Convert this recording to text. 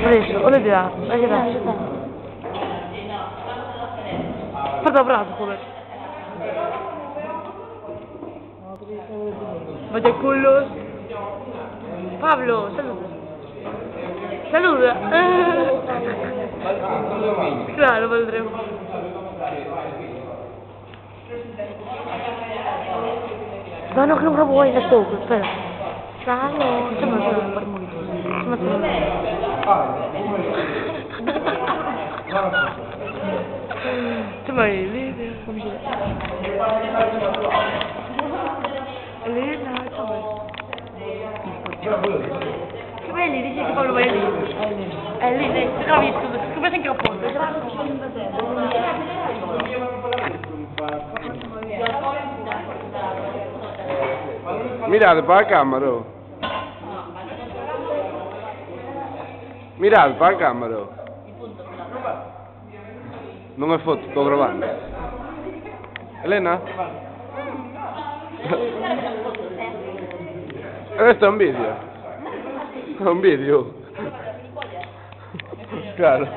Preso, olha de ar, olha de ar. Aperta o braço, joder. Vaya culos. Pablo, saluda. Saluda. Claro, Valdremo. No, no, que não acabou ainda pouco, espera. Claro, chama-se muito. Chama-se chama Helena. Helena, chama. Che belli, dice che Paolo vai lì. Lì, dai, trovi tutto, come sei in cappotto. Mirate para a câmara. Oh. Mirate para a câmara. Oh. Não é foto, estou gravando. Helena? Questo è un video. È un video. Claro.